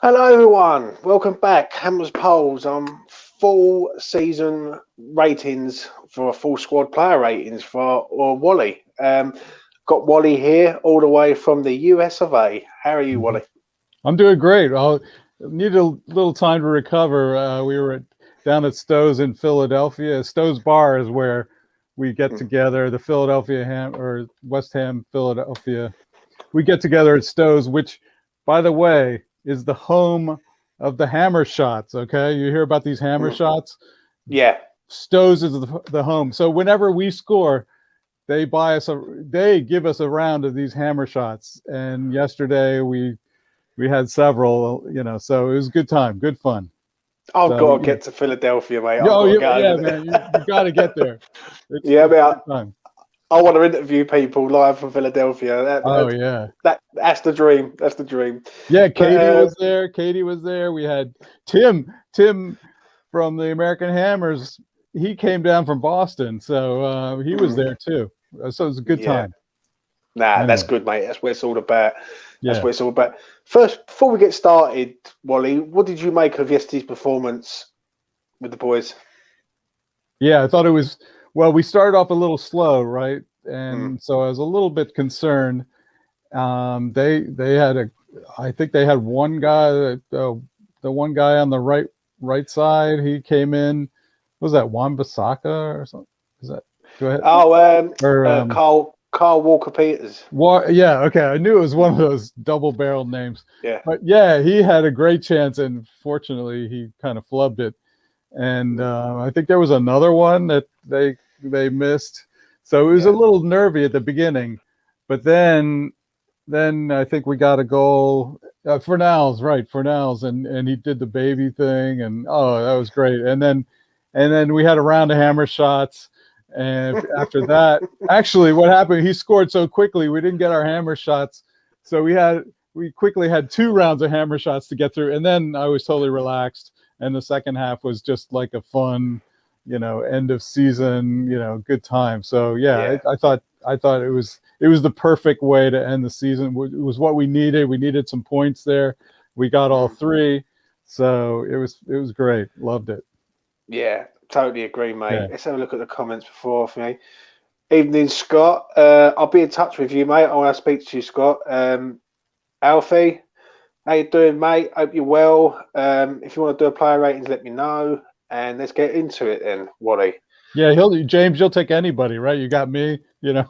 Hello, everyone. Welcome back. Hammers Polls on full season ratings for full squad player ratings for Wally. Got Wally here all the way from the US of A. How are you, Wally? I'm doing great. I need a little time to recover. We were down at Stowe's in Philadelphia. Stowe's Bar is where we get together. The Philadelphia Ham or West Ham, Philadelphia. We get together at Stowe's, which, by the way, is the home of the hammer shots. Okay, you hear about these hammer shots? Yeah. Stowe's is the home. So whenever we score, they give us a round of these hammer shots. And yesterday we had several, so it was a good time, good fun. I've got to get to Philadelphia, mate. Man, you got to get there. It's yeah, man. Time. I want to interview people live from Philadelphia. That's the dream. That's the dream. Yeah, Katie was there. We had Tim from the American Hammers. He came down from Boston, so he was there too. So it was a good time. That's good, mate. That's what it's all about. That's what it's all about. First, before we get started, Wally, what did you make of yesterday's performance with the boys? Yeah, I thought it was, well, we started off a little slow, right? And so I was a little bit concerned. I think they had one guy, the one guy on the right side, he came in. Was that Wan-Bissaka or something? Is that, go ahead. Oh, Carl Walker-Peters. Yeah, okay. I knew it was one of those double-barreled names. Yeah. But yeah, he had a great chance, and fortunately, he kind of flubbed it. And I think there was another one that they missed. So it was a little nervy at the beginning. But then I think we got a goal. Fornals, and he did the baby thing, and oh, that was great. And then we had a round of hammer shots. And after that, actually, what happened? He scored so quickly, we didn't get our hammer shots. So we quickly had 2 rounds of hammer shots to get through, and then I was totally relaxed. And the second half was just like a fun, end of season, good time. So I thought it was the perfect way to end the season. It was what we needed. We needed some points there. We got all 3, so it was great. Loved it. Yeah. Totally agree, mate. Yeah. Let's have a look at the comments before for me. Evening, Scott. I'll be in touch with you, mate. I want to speak to you, Scott. Alfie, how you doing, mate? Hope you're well. If you want to do a player ratings, let me know. And let's get into it then, Wally. Yeah, James, you'll take anybody, right? You got me, Yeah,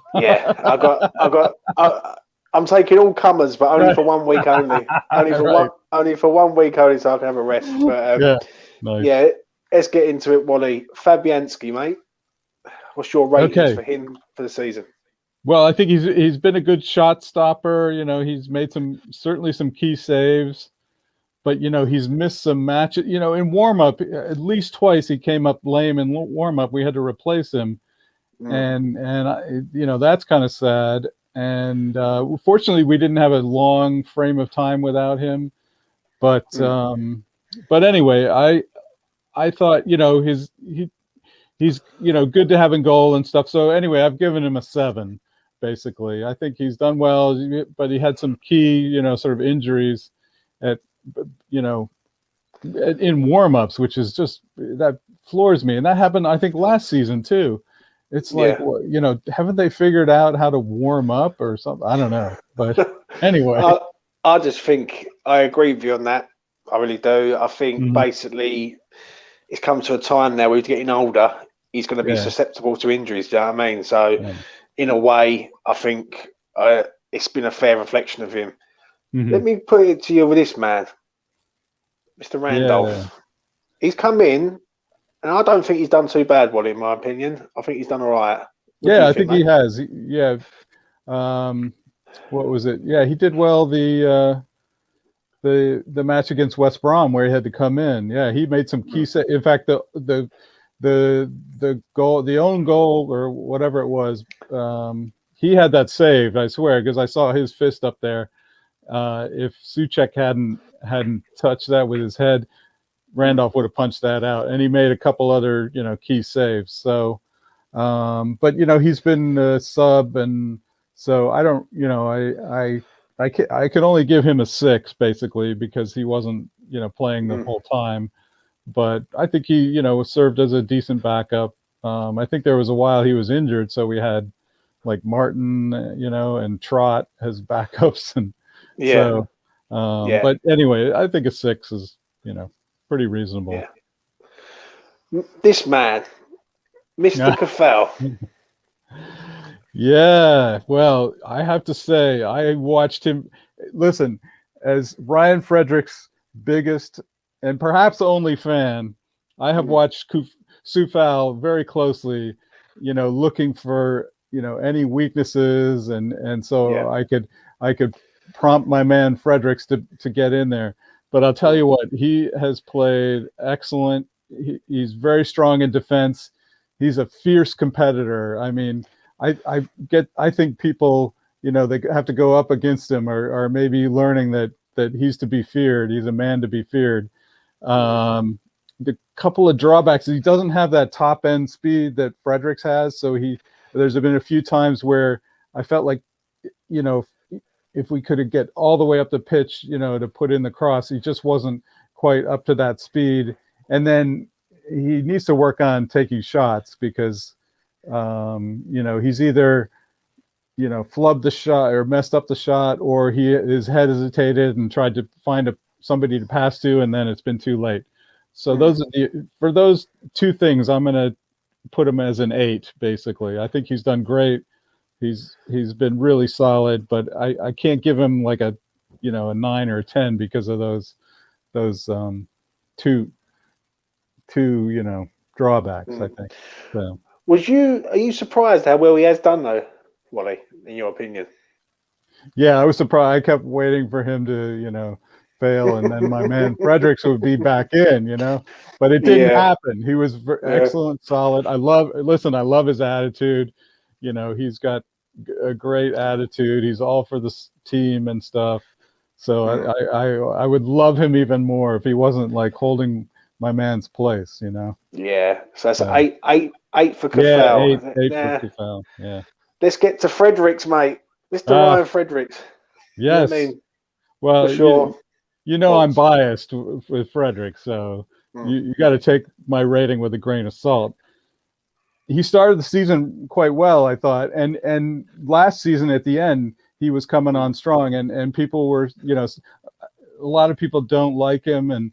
I'm taking all comers, but only for 1 week only. Only for 1 week only, so I can have a rest. But nice. Let's get into it, Wally. Fabianski, mate. What's your ratings for him for the season? Well, I think he's been a good shot stopper. He's made certainly some key saves, but he's missed some matches. In warm up, at least twice he came up lame in warm up. We had to replace him, and that's kind of sad. And fortunately, we didn't have a long frame of time without him. But anyway, I thought, he's good to have in goal and stuff. So anyway, I've given him a 7, basically. I think he's done well, but he had some key, sort of injuries in warm-ups, which is just, that floors me. And that happened, I think, last season too. It's like, haven't they figured out how to warm up or something? I don't know. But anyway. I just think I agree with you on that. I really do. I think basically it's come to a time now where he's getting older. He's going to be susceptible to injuries. Do you know what I mean? So, in a way, I think it's been a fair reflection of him. Let me put it to you with this man, Mr. Randolph. Yeah. He's come in, and I don't think he's done too bad, Wally, in my opinion. I think he's done all right. I think he has. What was it? Yeah, he did well the match against West Brom where he had to come in. Yeah, he made some key in fact, the goal, the own goal or whatever it was, he had that saved, I swear, because I saw his fist up there. If Souček hadn't touched that with his head, Randolph would have punched that out. And he made a couple other key saves. So but he's been a sub, and so I don't I could only give him a 6 basically because he wasn't playing the Mm. whole time. But I think he served as a decent backup. I think there was a while he was injured, so we had like Martin, and Trot as backups, and Yeah, so. yeah, But anyway, I think a 6 is pretty reasonable. yeah. This man, Mr. Cafal. Yeah, well, I have to say, I watched him. Listen, as Ryan Frederick's biggest and perhaps only fan, I have Mm. watched Sufal very closely, looking for any weaknesses, and Yeah. so I could prompt my man Fredericks to get in there. But I'll tell Mm. you what, he has played excellent. He's very strong in defense. He's a fierce competitor. I mean, I think people, they have to go up against him or maybe learning that he's to be feared. He's a man to be feared. Mm. The couple of drawbacks, he doesn't have that top end speed that Fredericks has. So there's been a few times where I felt like, you know, if we could get all the way up the pitch, to put in the cross, he just wasn't quite up to that speed. And then he needs to work on taking shots because, he's either, flubbed the shot or messed up the shot, or his head hesitated and tried to find somebody to pass to, and then it's been too late. So Mm. for those two things, I'm going to put him as an 8. Basically, I think he's done great. He's been really solid, but I can't give him like a 9 or a 10 because of those two drawbacks. I Mm. think so. Are you surprised how well he has done though, Wally, in your opinion? Yeah, I was surprised. I kept waiting for him to fail, and then my man Fredericks would be back in, but it didn't Yeah. happen. He was excellent, solid. I love his attitude. He's got a great attitude. He's all for the team and stuff. So Mm. I would love him even more if he wasn't like holding my man's place. Yeah. So that's So, eight for yeah, Cafal. eight for Yeah. Kufal. Yeah. Let's get to Fredericks, mate. Mr. Ah, Ryan Fredericks. You know what I yes. mean? Well, What's your I'm thoughts? biased with Frederick, so Mm. you got to take my rating with a grain of salt. He started the season quite well, I thought, and last season at the end he was coming on strong, and people were, a lot of people don't like him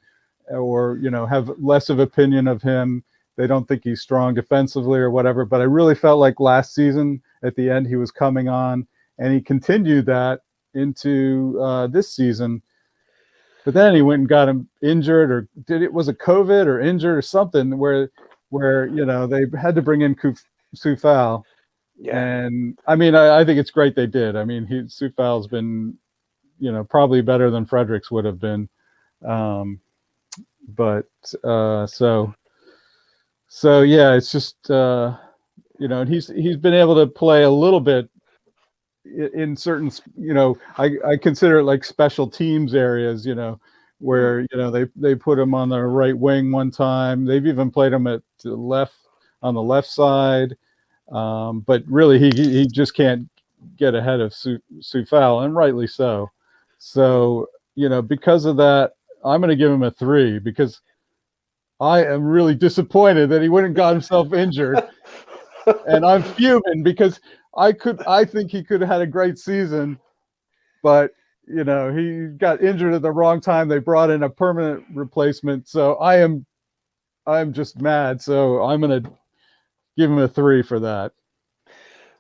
or have less of opinion of him. They don't think he's strong defensively or whatever. But I really felt like last season at the end he was coming on, and he continued that into this season. But then he went and got him injured, or was it COVID or injured or something where they had to bring in Sufal. Yeah. And I mean, I think it's great they did. I mean, Sufal's been probably better than Fredericks would have been. But so yeah, it's just and he's been able to play a little bit in certain, I consider it like special teams areas, Mm. where they put him on the right wing one time. They've even played him on the left side, but really he just can't get ahead of Sufal, and rightly so. Mm. So because of that, I'm going to give him a 3 because I am really disappointed that he went and got himself injured, and I'm fuming because I think he could have had a great season, but he got injured at the wrong time. They brought in a permanent replacement, so I'm just mad. So I'm gonna give him a 3 for that.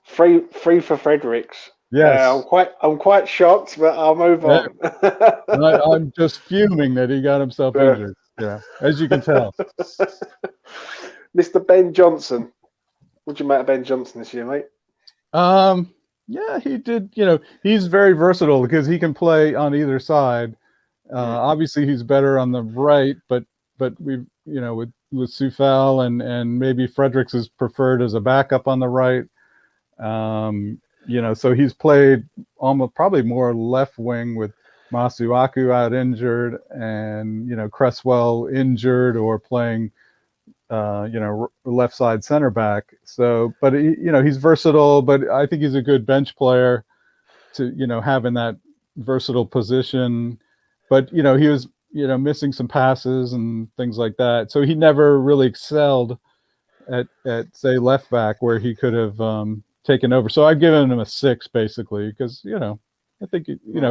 Three for Fredericks. Yes, I'm quite shocked, but I'll move yeah, on. I'm just fuming that he got himself Yeah. injured. Yeah, as you can tell. Mr. Ben Johnson. What do you make of Ben Johnson this year, mate? Yeah, he did. He's very versatile because he can play on either side. Obviously, he's better on the right, but we, with Sufal and maybe Fredericks is preferred as a backup on the right. So he's played almost probably more left wing with Masuaku out injured and Cresswell injured or playing left side center back. So, but he's versatile. But I think he's a good bench player to having that versatile position, but he was missing some passes and things like that. So he never really excelled at say left back where he could have taken over. So I've given him a 6 basically because I think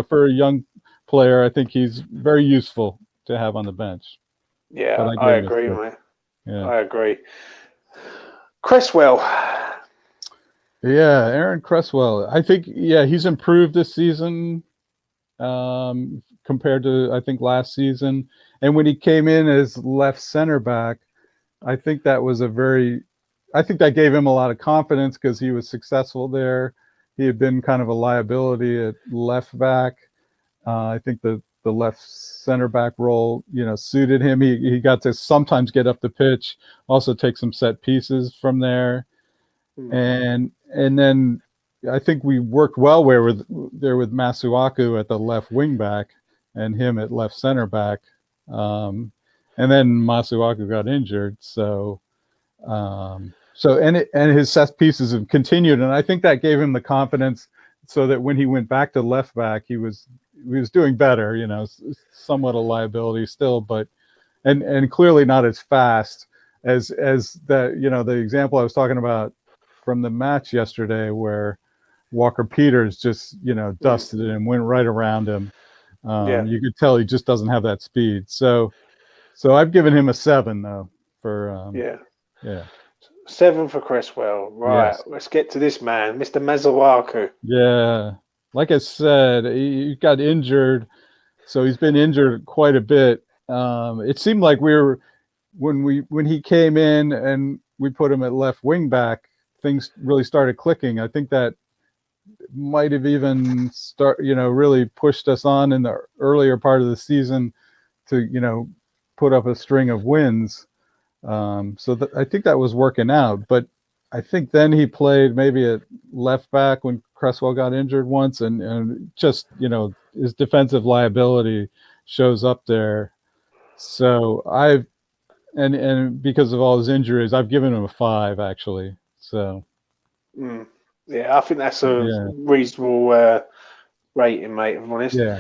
for a young player, I think he's very useful to have on the bench. Yeah, But I I gave him a agree, 6. mate. Yeah. I agree. Cresswell. Yeah, Aaron Cresswell. I think he's improved this season compared to I think last season. And when he came in as left center back, I think that was I think that gave him a lot of confidence because he was successful there. He had been kind of a liability at left back. I think the left center back role, suited him. He got to sometimes get up the pitch, also take some set pieces from there, and then I think we worked well with Masuaku at the left wing back and him at left center back, and then Masuaku got injured, and his set pieces have continued, and I think that gave him the confidence so that when he went back to left back, he was doing better. Somewhat a liability still, but and clearly not as fast as that. The example I was talking about from the match yesterday, where Walker Peters just dusted it and went right around him. You could tell he just doesn't have that speed. So I've given him a 7 though for yeah. 7 for Cresswell. Right, Yes. let's get to this man, Mr. Masuaku. Yeah. Like I said, he got injured, so he's been injured quite a bit. It seemed like when he came in and we put him at left wing back, things really started clicking. I think that might have even really pushed us on in the earlier part of the season to put up a string of wins. I think that was working out, but I think then he played maybe at left back when Cresswell got injured once, and just his defensive liability shows up there. So and because of all his injuries, I've given him a 5 actually. So yeah, I think that's a reasonable rating, mate. If I'm honest. Yeah.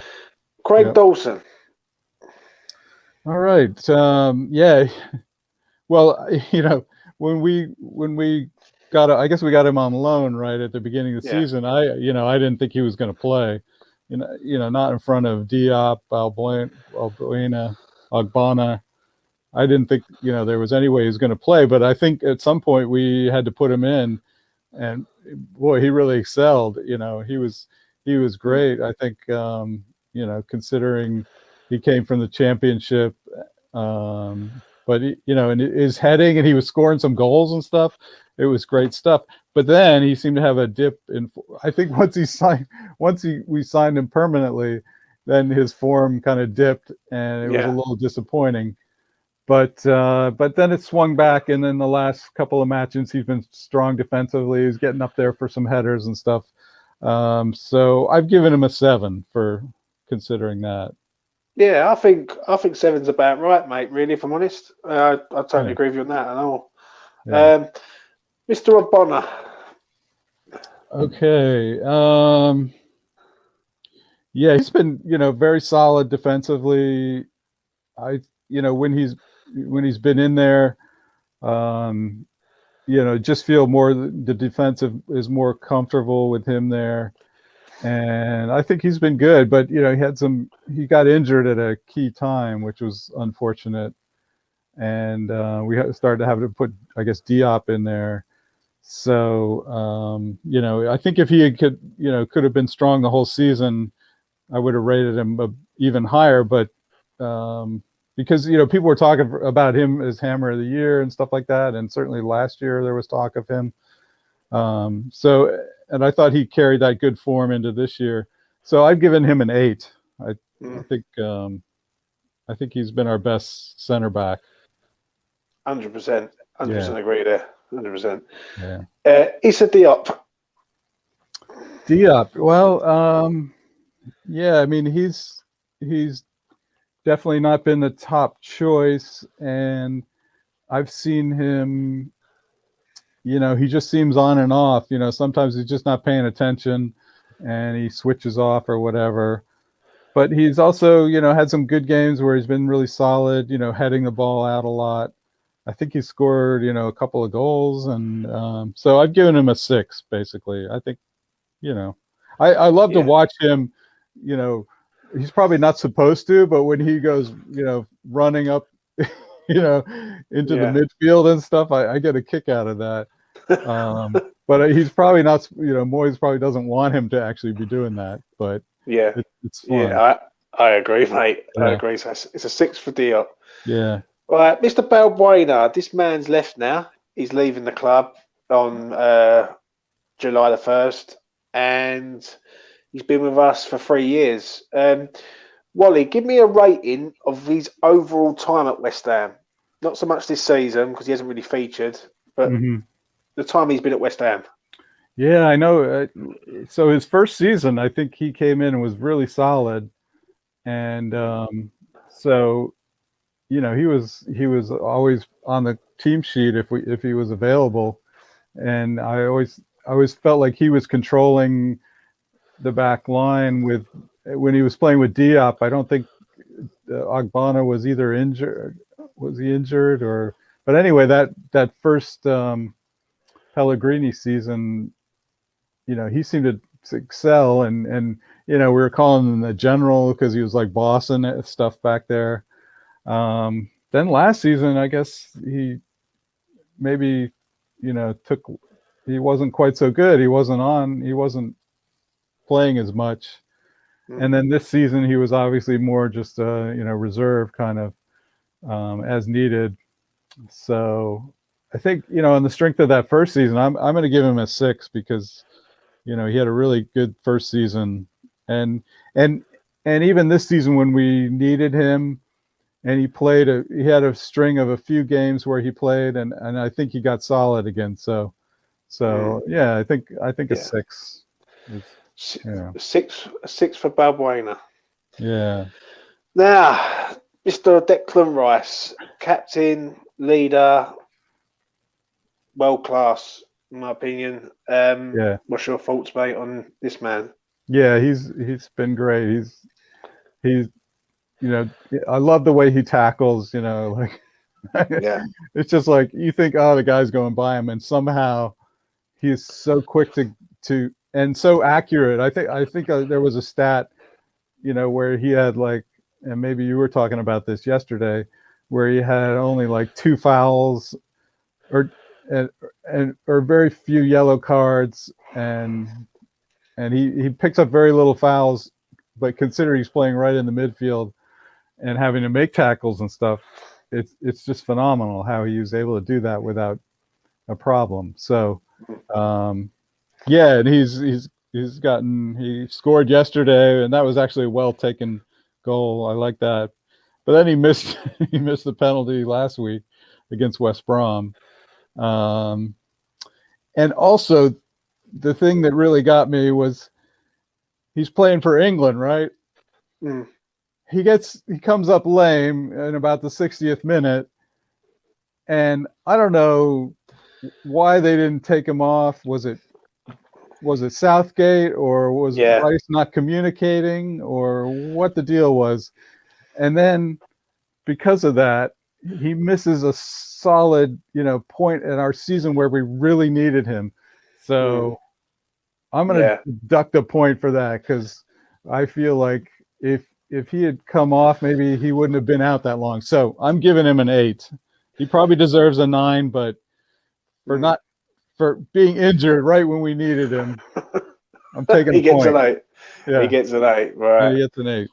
Craig Dawson. All right. Yeah. Well, when we I guess we got him on loan right at the beginning of the season. I didn't think he was going to play. Not in front of Diop, Albuena, Ogbonna. I didn't think there was any way he was going to play. But I think at some point we had to put him in, and boy, he really excelled. He was great. I think considering he came from the championship. But and his heading, and he was scoring some goals and stuff. It was great stuff. But then he seemed to have a dip in. I think we signed him permanently, then his form kind of dipped, and it was a little disappointing. But then it swung back, and then the last couple of matches he's been strong defensively. He's getting up there for some headers and stuff. So I've given him a 7 for considering that. Yeah, I think 7's about right, mate. Really, if I'm honest, I totally agree with you on that. I know. Mr. Ogbonna. Okay. He's been very solid defensively. When he's been in there, just feel more the defensive is more comfortable with him there. And I think he's been good, but he got injured at a key time, which was unfortunate. And we started to have to put, I guess, Diop in there. So I think if he could have been strong the whole season, I would have rated him even higher. But because people were talking about him as Hammer of the Year and stuff like that, and certainly last year there was talk of him. And I thought he carried that good form into this year. So I've given him an 8. I think he's been our best center back. 100%. 100% agree there. 100%. Yeah. Issa Diop. Diop. Well, I mean, he's definitely not been the top choice, and I've seen him. He just seems on and off. Sometimes he's just not paying attention, and he switches off or whatever. but he's also, had some good games where he's been really solid, heading the ball out a lot. I think he scored, a couple of goals, and so I've given him a 6, basically. I think, I love to watch him. He's probably not supposed to, but when he goes, running up, into the midfield and stuff, I get a kick out of that. But he's probably not, Moyes probably doesn't want him to actually be doing that, but it's fun. Yeah, I agree, mate. I agree. So it's a 6 for Diop. Yeah. Right, Mr. Balbuena, this man's left now. He's leaving the club on July the 1st, and he's been with us for 3 years. Wally, give me a rating of his overall time at West Ham. Not so much this season, because he hasn't really featured, but the time he's been at West Ham. Yeah, I know. So his first season, I think he came in and was really solid, and so he was always on the team sheet if he was available, and I always felt like he was controlling the back line when he was playing with Diop. I don't think Ogbonna was either injured. Was he injured or? But anyway, that first Pellegrini season, he seemed to excel, and we were calling him the general because he was like bossing stuff back there. Then last season, I guess he maybe, he wasn't quite so good. He wasn't playing as much. And then this season, he was obviously more just reserve kind of as needed. So I think, on the strength of that first season, I'm going to give him a 6 because, he had a really good first season, and even this season when we needed him, and he had a string of a few games where he played, and I think he got solid again. So yeah, I think a 6. A six for Balbuena. Yeah. Now, Mr. Declan Rice, captain, leader, world class, in my opinion. What's your thoughts, mate, on this man? Yeah, he's been great. He's I love the way he tackles. It's just like you think, oh, the guy's going by him, and somehow he's so quick to and so accurate. I think there was a stat, where he had and maybe you were talking about this yesterday, where he had only like 2 fouls, or very few yellow cards, and he picks up very little fouls, but consider he's playing right in the midfield and having to make tackles and stuff. It's just phenomenal how he was able to do that without a problem. So and he scored yesterday, and that was actually a well taken goal. I like that. But then he missed the penalty last week against West Brom. And also the thing that really got me was he's playing for England, right? He comes up lame in about the 60th minute, and I don't know why they didn't take him off. Was it Southgate, or was Rice not communicating, or what the deal was? And then because of that, he misses a solid, point in our season where we really needed him. So I'm going to deduct a point for that, because I feel like if he had come off, maybe he wouldn't have been out that long. So I'm giving him an 8. He probably deserves a 9, but for being injured right when we needed him, I'm taking a point. An 8. Yeah. He gets an 8, right? He gets an 8.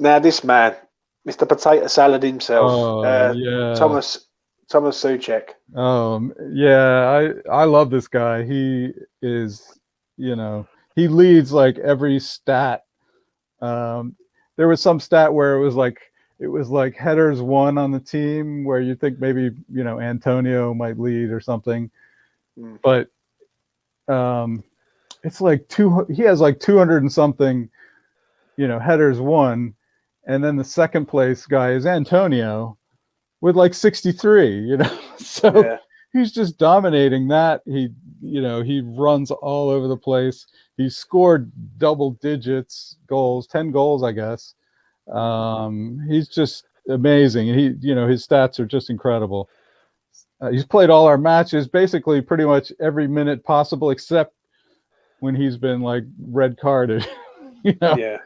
Now this man, Mr. Potato Salad himself, Thomas Souček. I love this guy. He is, he leads like every stat. There was some stat where it was like headers won on the team, where you think maybe Antonio might lead or something, but it's like he has like 200 and something headers won, and then the second place guy is Antonio with like 63. So he's just dominating that. He he runs all over the place. He scored double digits goals, 10 goals, I guess. He's just amazing. His stats are just incredible. He's played all our matches, basically pretty much every minute possible, except when he's been like red carded. Yeah.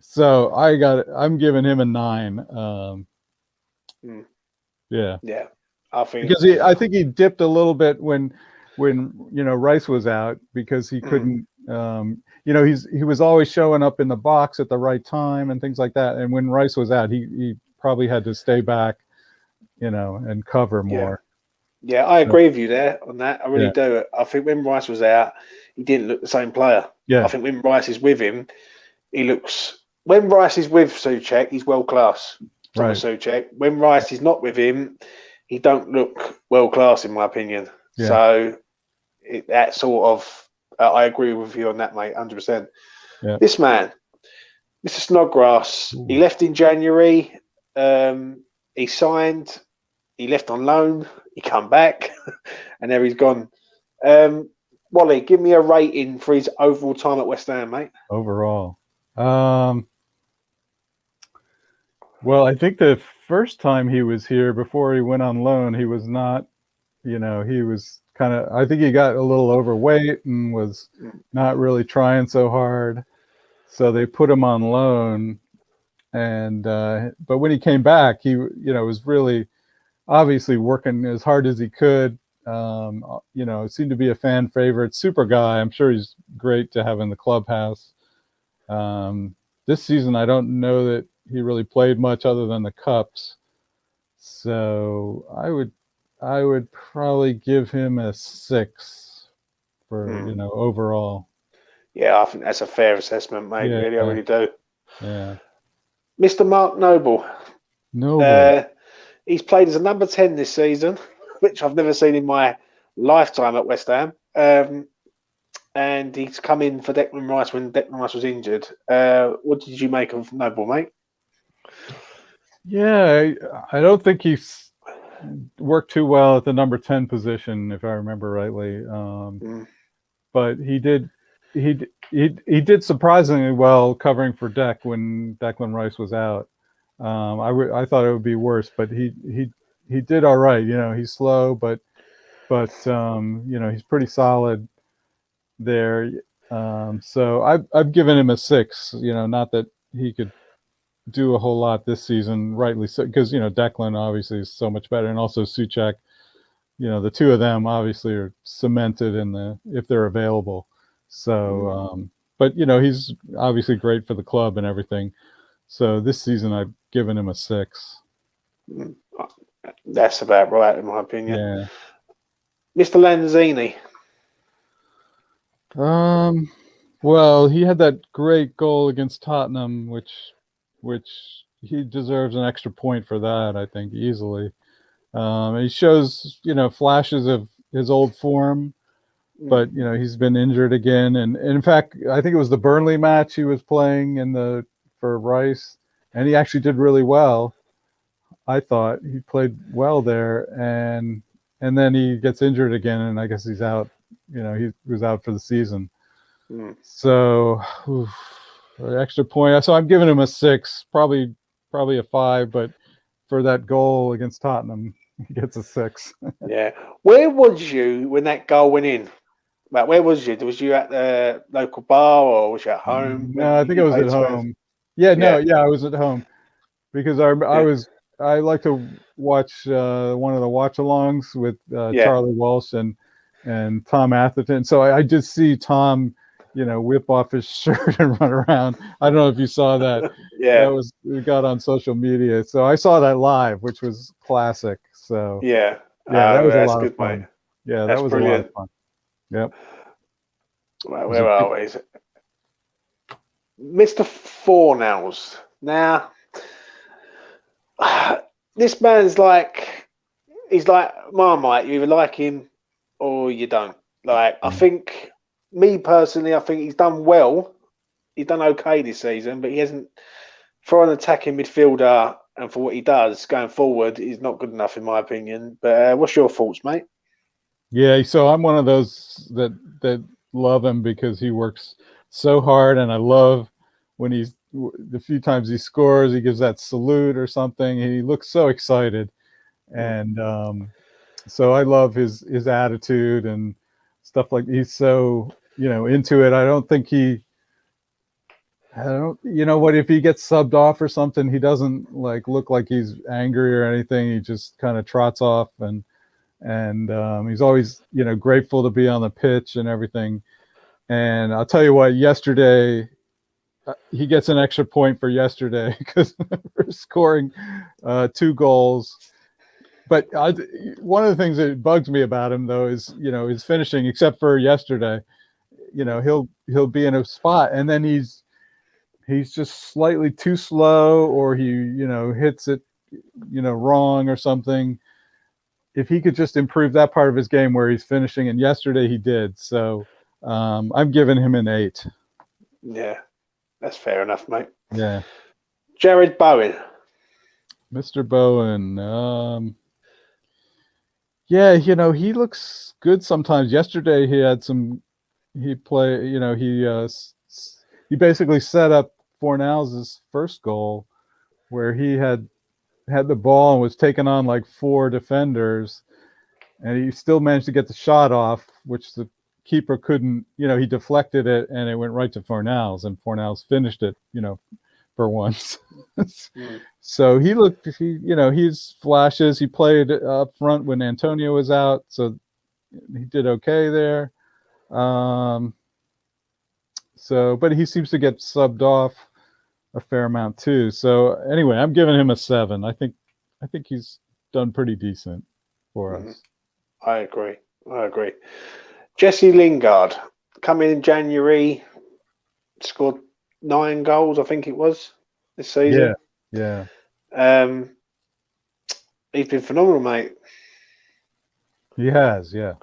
So I'm giving him a 9. Yeah. Yeah. I think because I think he dipped a little bit when Rice was out, because he couldn't. He was always showing up in the box at the right time and things like that. And when Rice was out, he probably had to stay back, and cover more. Yeah, I agree with you there on that. I really do. I think when Rice was out, he didn't look the same player. Yeah. I think when Rice is with him, he looks. When Rice is with Souček, he's world class. Right. Souček. When Rice is not with him, he don't look world class, in my opinion. Yeah. So that sort of, I agree with you on that, mate, 100%. Yeah. This man, Mr. Snodgrass, he left in January. He signed. He left on loan. He come back, and there he's gone. Wally, give me a rating for his overall time at West Ham, mate. Overall, well, I think the first time he was here, before he went on loan, he was not. He was kind of. I think he got a little overweight and was not really trying so hard. So they put him on loan, and but when he came back, he was really obviously working as hard as he could. Seemed to be a fan favorite, super guy. I'm sure he's great to have in the clubhouse. This season, I don't know that he really played much other than the cups. So I would probably give him a 6 for overall. Yeah, I think that's a fair assessment, mate. Yeah, really, I really do. Yeah. Mr. Mark Noble. He's played as a number 10 this season, which I've never seen in my lifetime at West Ham. And he's come in for Declan Rice when Declan Rice was injured. What did you make of Noble, mate? Yeah, I don't think he's worked too well at the number 10 position, if I remember rightly. But he did surprisingly well covering for Dec when Declan Rice was out. I thought it would be worse, but he did all right. He's slow, but he's pretty solid there. So I've given him a 6. Not that he could do a whole lot this season, rightly so, because Declan obviously is so much better, and also Souček. The two of them obviously are cemented if they're available. So, but he's obviously great for the club and everything. So this season I've given him a 6. That's about right, in my opinion. Yeah. Mr. Lanzini. Well, he had that great goal against Tottenham, which he deserves an extra point for that, I think, easily. He shows, flashes of his old form, but he's been injured again. And in fact, I think it was the Burnley match he was playing for Rice, and he actually did really well. I thought he played well there, and then he gets injured again, and I guess he's out. He was out for the season. So, extra point. So I'm giving him a 6, probably a 5, but for that goal against Tottenham, he gets a 6. Yeah. Where was you when that goal went in? Like, where was you? Was you at the local bar, or was you at home? No, I think I was at home. Yeah, I was at home, because I like to watch one of the watch-alongs with Charlie Walsh and Tom Atherton. So I did see Tom, whip off his shirt and run around. I don't know if you saw that. It got on social media. So I saw that live, which was classic. So that was a lot of fun. Mate. Yeah, that was brilliant. A lot of fun. Yep. Well, where are we? Mr. Fornals. Now, this man's he's like Marmite. You either like him or you don't. I think, me personally, I think he's done well. He's done okay this season, but he hasn't, for an attacking midfielder and for what he does going forward, he's not good enough, in my opinion. But what's your thoughts, mate? Yeah, so I'm one of those that love him because he works so hard, and I love when the few times he scores, he gives that salute or something. He looks so excited, and so I love his attitude and stuff like he's so into it. I don't what if he gets subbed off or something, he doesn't like look like he's angry or anything. He just kind of trots off and he's always grateful to be on the pitch and everything. And I'll tell you what, yesterday he gets an extra point for yesterday because for scoring 2 goals. But one of the things that bugs me about him though is his finishing. Except for yesterday, he'll be in a spot and then he's just slightly too slow, or he hits it wrong or something. If he could just improve that part of his game where he's finishing, and yesterday he did. So I'm giving him an 8. Yeah, that's fair enough, mate. Yeah. Jared Bowen. Mr. Bowen. Yeah, he looks good sometimes. Yesterday he basically set up Fornals' first goal where he had the ball and was taking on like 4 defenders, and he still managed to get the shot off, which the keeper couldn't. He deflected it, and it went right to Fornals, and Fornals finished it. For once. So he's flashes. He played up front when Antonio was out, so he did okay there. But he seems to get subbed off a fair amount too. So anyway, I'm giving him a 7. I think he's done pretty decent for us. I agree. Jesse Lingard coming in January, scored 9 goals, I think it was, this season. Yeah. He's been phenomenal, mate. He has, yeah.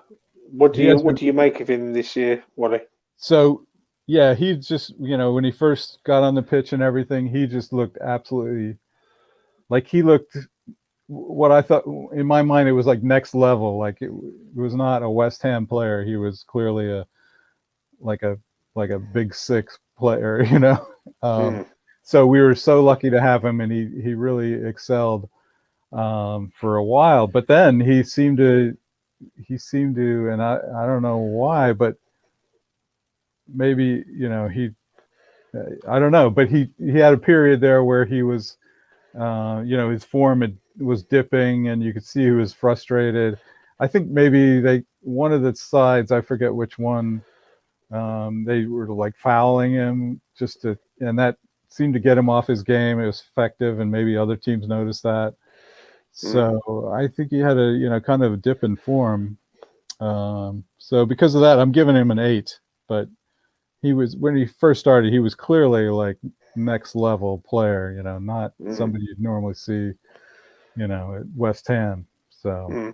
What do you make of him this year, Wally? So, yeah, he just, when he first got on the pitch and everything, he just looked absolutely like he looked what I thought in my mind it was like next level. Like it was not a West Ham player. He was clearly a big 6 player, So we were so lucky to have him, and he really excelled for a while. But then he seemed to, and I don't know why, but maybe I don't know, but he had a period there where he was, his form was dipping, and you could see he was frustrated. I think maybe one of the sides, I forget which one, they were like fouling him and that seemed to get him off his game. It was effective, and maybe other teams noticed that. So I think he had a kind of a dip in form. So because of that, I'm giving him an 8. But when he first started, he was clearly like next level player. Not somebody you'd normally see, at West Ham. So.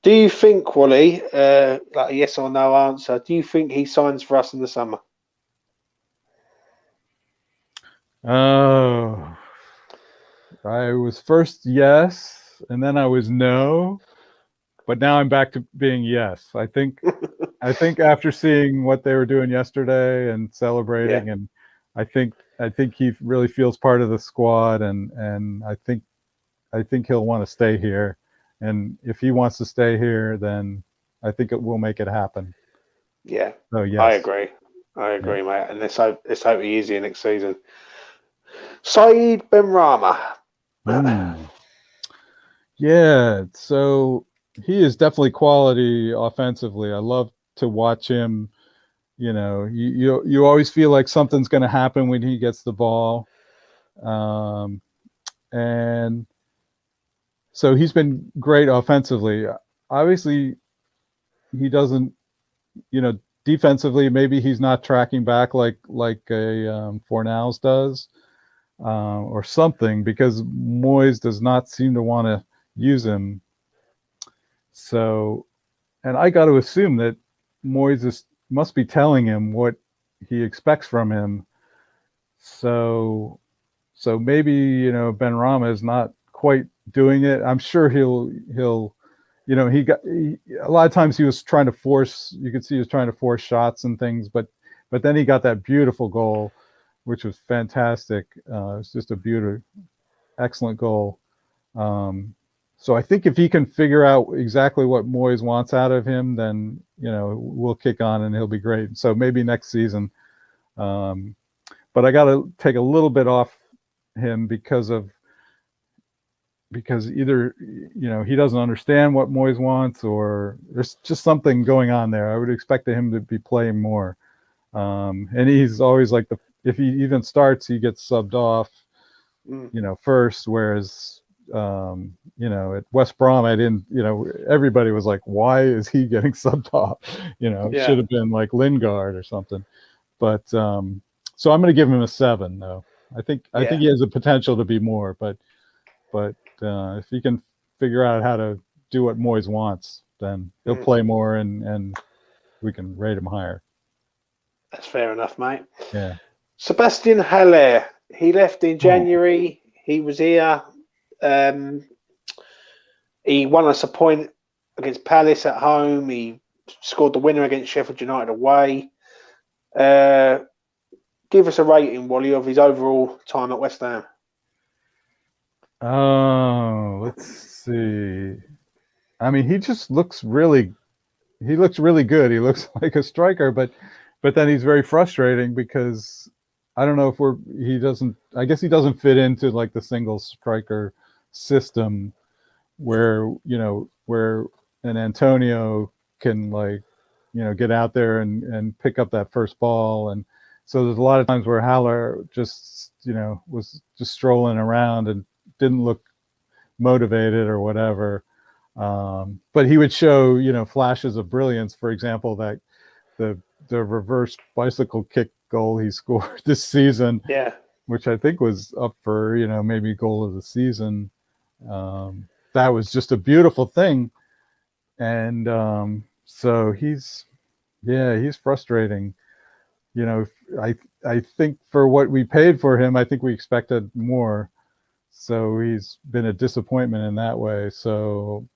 Do you think, Wally, like a yes or no answer, do you think he signs for us in the summer? Oh, I was first yes, and then I was no, but now I'm back to being yes. I think after seeing what they were doing yesterday and celebrating, and I think he really feels part of the squad, and I think he'll want to stay here. And if he wants to stay here, then I think it will make it happen. Yeah. So yes. I agree, mate. And let's hope he is here next season. Saeed Benrahma. Yeah, so he is definitely quality offensively. I love to watch him. You always feel like something's going to happen when he gets the ball. And so he's been great offensively. Obviously, he doesn't, defensively, maybe he's not tracking back like a Fornals does, or something, because Moyes does not seem to want to use him. So, and I got to assume that Moyes must be telling him what he expects from him. So maybe Benrahma is not quite doing it. I'm sure he'll a lot of times he was trying to force. You could see he was trying to force shots and things, but then he got that beautiful goal, which was fantastic. It was just a beautiful, excellent goal. So I think if he can figure out exactly what Moyes wants out of him, then we'll kick on and he'll be great. So maybe next season. But I got to take a little bit off him because either he doesn't understand what Moyes wants, or there's just something going on there. I would expect him to be playing more, and he's always like if he even starts, he gets subbed off, first. Whereas at West Brom, I didn't, everybody was like, why is he getting subbed off? It should have been like Lingard or something. But so I'm going to give him a 7, though. I think he has the potential to be more, but if he can figure out how to do what Moyes wants, then he'll play more, and we can rate him higher. That's fair enough, mate. Yeah. Sebastian Haller, he left in January. He was here. He won us a point against Palace at home. He scored the winner against Sheffield United away. Give us a rating, Wally, of his overall time at West Ham. Oh, let's see. I mean, he just looks really good. He looks like a striker, but then he's very frustrating because I don't know if I guess he doesn't fit into like the single striker system where an Antonio can get out there and pick up that first ball. And so there's a lot of times where Haller just, was just strolling around and didn't look motivated or whatever. But he would show, flashes of brilliance. For example, that the reverse bicycle kick goal he scored this season, which I think was up for, maybe goal of the season. That was just a beautiful thing. And so he's frustrating. I think for what we paid for him, I think we expected more. So he's been a disappointment in that way. So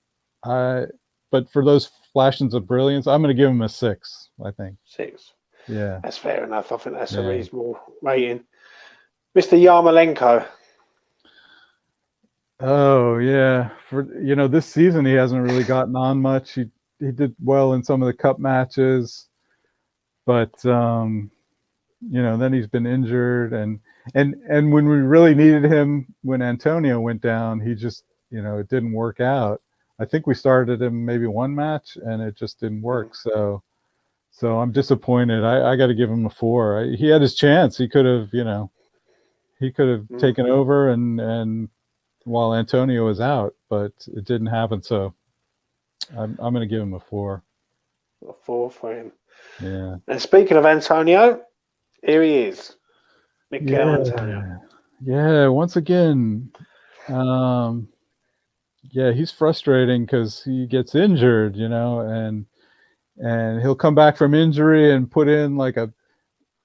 but for those flashes of brilliance, I'm going to give him a 6, I think. 6. Yeah. That's fair enough. I think that's a reasonable rating. Mr. Yarmolenko. Oh, yeah. For this season, he hasn't really gotten on much. He did well in some of the cup matches, but then he's been injured, and when we really needed him, when Antonio went down, he just it didn't work out. I think we started him maybe one match and it just didn't work. So I'm disappointed. I got to give him a 4. He had his chance. He could have taken over and while Antonio was out, but it didn't happen. So I'm going to give him a 4. A 4 for him. Yeah. And speaking of Antonio, here he is. Mikel Antonio. Yeah, once again, he's frustrating because he gets injured, and he'll come back from injury and put in like a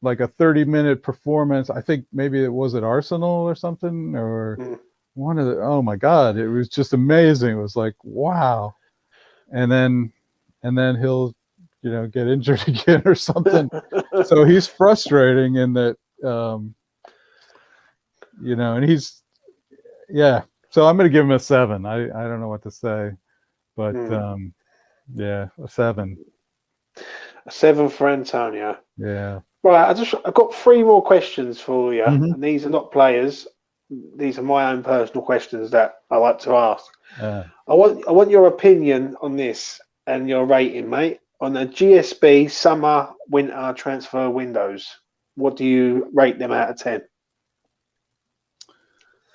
30-minute performance. I think maybe it was at Arsenal or something, or one of the. Oh my God, it was just amazing. It was like, wow, and then he'll get injured again or something. So he's frustrating in that, and he's So I'm going to give him a 7. I don't know what to say, but a 7. A 7 for Antonio. Yeah. Right. I've got 3 more questions for you, and these are not players. These are my own personal questions that I like to ask. I want your opinion on this and your rating, mate, on the GSB summer winter transfer windows. What do you rate them out of 10?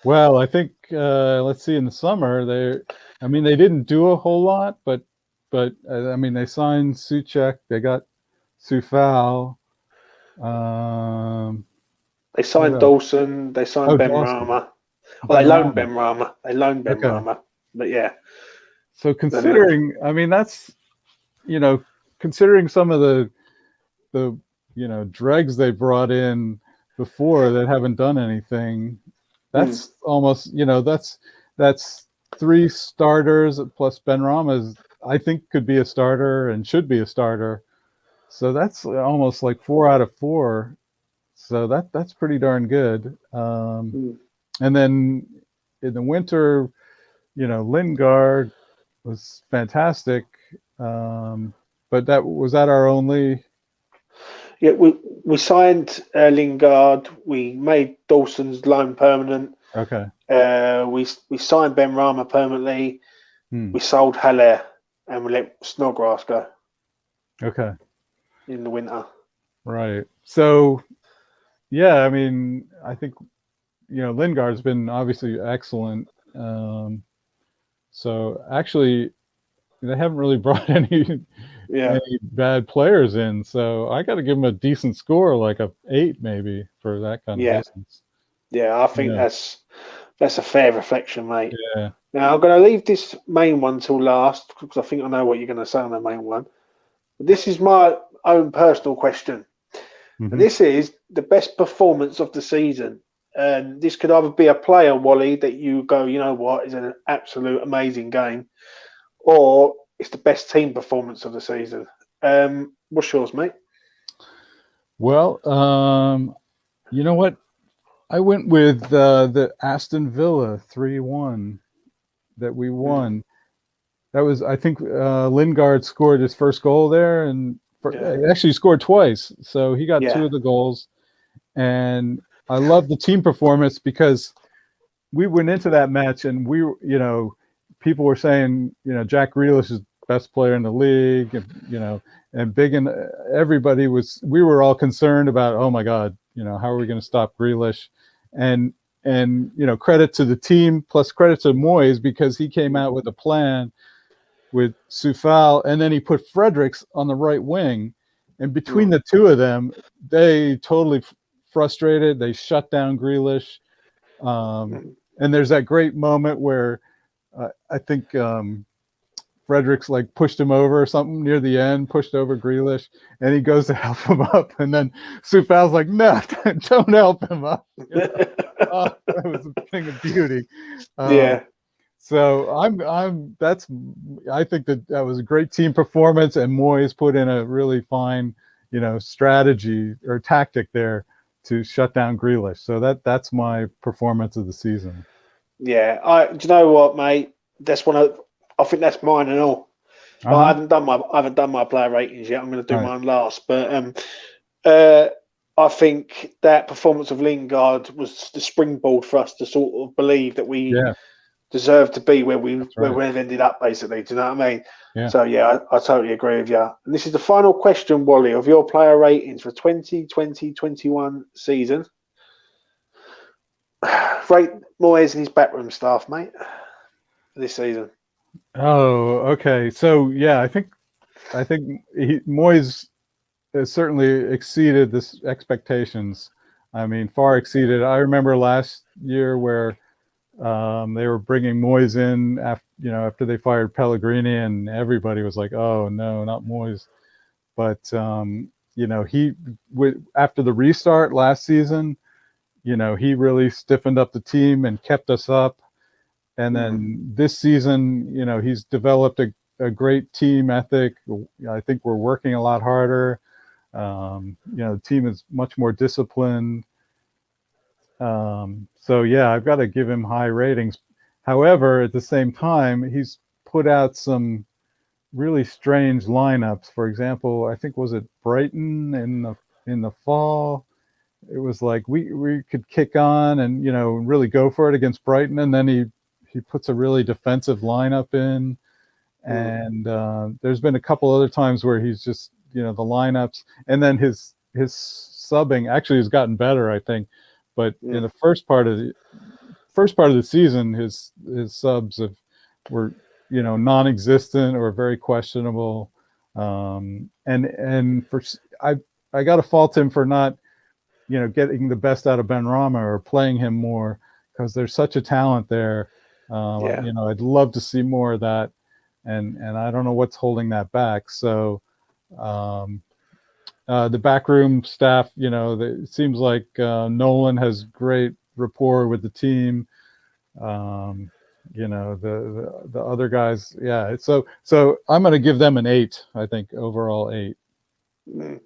Well, I think let's see. In the summer, they didn't do a whole lot, but they signed Souček. They got Soufal. They signed Dawson. They signed Ben Rama. Well, they loaned Ben Rama. Rama. But yeah. So considering, that's considering some of the dregs they brought in before that haven't done anything. That's almost, that's 3 starters plus Ben Rama I think could be a starter and should be a starter. So that's almost like 4 out of 4. So that's pretty darn good. And then in the winter, Lingard was fantastic. But that was our only. Yeah, we signed Lingard. We made Dawson's loan permanent. Okay. We signed Ben Rama permanently. We sold Haller and we let Snodgrass go. Okay. In the winter. Right. So, yeah, I mean, I think Lingard's been obviously excellent. So actually, they haven't really brought any bad players in. So I got to give him a decent score, like a 8 maybe for that kind of distance. Yeah, I think that's a fair reflection, mate. Yeah. Now I'm going to leave this main one till last because I think I know what you're going to say on the main one. But this is my own personal question. And this is the best performance of the season. And this could either be a player, Wally, that you go, you know what, is an absolute amazing game, or it's the best team performance of the season. What's yours, mate? Well, you know what? I went with the Aston Villa 3-1 that we won. That was, I think, Lingard scored his first goal there, and actually scored twice. So he got 2 of the goals. And I love the team performance because we went into that match and people were saying, Jack Grealish is best player in the league, and big, and we were all concerned about, oh my God, how are we going to stop Grealish? And credit to the team plus credit to Moyes because he came out with a plan with Soufal, and then he put Fredericks on the right wing, and between the two of them, they totally frustrated. They shut down Grealish, and there's that great moment where I think Fredericks like pushed him over or something near the end, pushed over Grealish, and he goes to help him up, and then Soufal's like, "No, don't help him up." Oh, that was a thing of beauty. So I think that was a great team performance, and Moyes put in a really fine, strategy or tactic there to shut down Grealish. So that's my performance of the season. Yeah, do you know what, mate? I think that's mine and all. But I haven't done my player ratings yet. I'm going to do mine last. But I think that performance of Lingard was the springboard for us to sort of believe that we deserve to be where we've ended up, basically. Do you know what I mean? Yeah. So, I totally agree with you. And this is the final question, Wally, of your player ratings for 2020-21 season. Rate Moyes and his backroom staff, mate, this season. Oh, okay. So, yeah, I think Moyes has certainly exceeded this expectations. I mean, far exceeded. I remember last year where they were bringing Moyes in after they fired Pellegrini, and everybody was like, "Oh no, not Moyes." But after the restart last season, he really stiffened up the team and kept us up. And then this season, he's developed a great team ethic. I think we're working a lot harder. The team is much more disciplined. So yeah, I've got to give him high ratings. However, at the same time, he's put out some really strange lineups. For example, I think was it Brighton in the fall. It was like we could kick on and really go for it against Brighton, and then he puts a really defensive lineup in. And there's been a couple other times where he's just the lineups, and then his subbing actually has gotten better, I think. But in the first part of the season, his subs were non-existent or very questionable. And for I got to fault him for not getting the best out of Ben Rama or playing him more, because there's such a talent there. I'd love to see more of that, and I don't know what's holding that back. So the backroom staff, it seems like Nolan has great rapport with the team. you know, the other guys, yeah. So I'm going to give them an 8. I think overall 8. And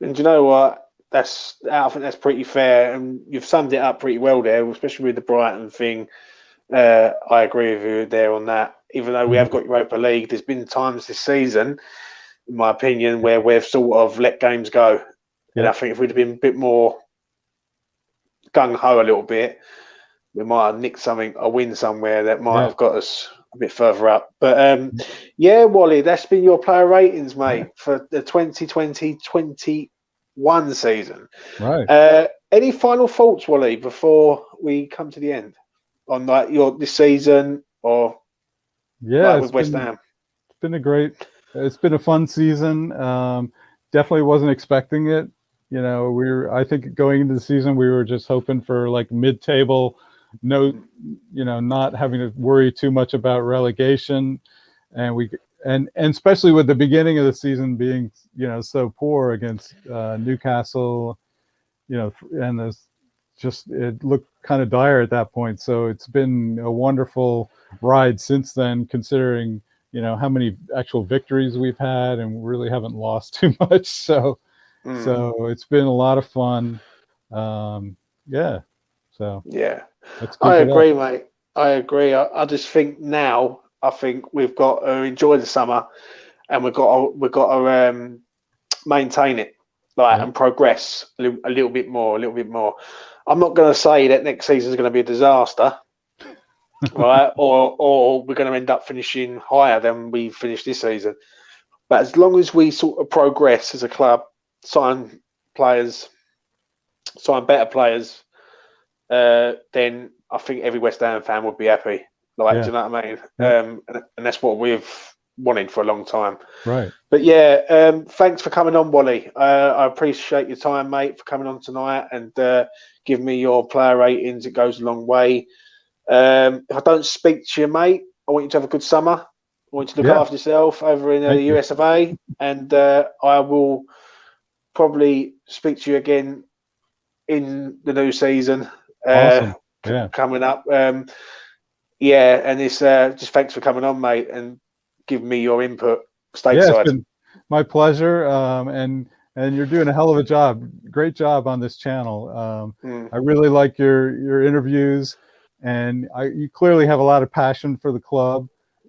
do you know what? I think that's pretty fair, and you've summed it up pretty well there, especially with the Brighton thing. I agree with you there on that. Even though we have got Europa League, there's been times this season, in my opinion, where we've sort of let games go. And I think if we'd have been a bit more gung ho a little bit, we might have nicked a win somewhere that might have got us a bit further up. But yeah, Wally, that's been your player ratings, mate, for the 2020-21 season. Right. Any final thoughts, Wally, before we come to the end on like this season or with West Ham? It's been a fun season. Definitely wasn't expecting it. You know, I think going into the season, we were just hoping for like mid-table, no, you know, not having to worry too much about relegation. And especially with the beginning of the season being, you know, so poor against Newcastle, you know, and it looked kind of dire at that point. So it's been a wonderful ride since then, considering, you know, how many actual victories we've had, and we really haven't lost too much. So it's been a lot of fun. Yeah. So yeah, let's keep I it agree, up. mate. I agree. I just think now, I think we've got to enjoy the summer, and we've got to maintain it, and progress a little bit more, I'm not going to say that next season is going to be a disaster, right? Or we're going to end up finishing higher than we finished this season. But as long as we sort of progress as a club, sign better players, then I think every West Ham fan would be happy. Do you know what I mean? And that's what we've wanted for a long time. Right. But yeah, thanks for coming on, Wally. I appreciate your time, mate, for coming on tonight and giving me your player ratings. It goes a long way. If I don't speak to you, mate, I want you to have a good summer. I want you to look after yourself over in the US of A, and I will probably speak to you again in the new season. Awesome. Coming up. Yeah, and it's just thanks for coming on, mate, and giving me your input stateside. Yeah, it's been my pleasure. And you're doing a hell of a job. Great job on this channel. I really like your interviews, and you clearly have a lot of passion for the club.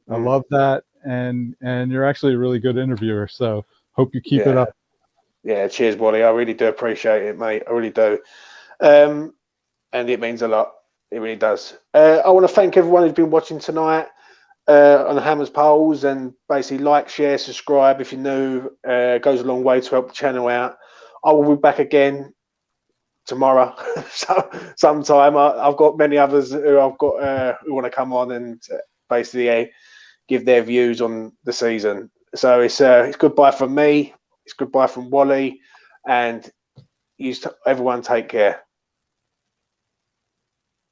I love that, and you're actually a really good interviewer. So hope you keep it up. Yeah, cheers, Wally. I really do appreciate it, mate. I really do. And it means a lot. It really does. I want to thank everyone who's been watching tonight on the Hammers Polls, and basically like, share, subscribe if you're new. It goes a long way to help the channel out. I will be back again tomorrow. Sometime. I've got many others who I've got who want to come on and basically give their views on the season. So it's goodbye from me. It's goodbye from Wally, and everyone take care.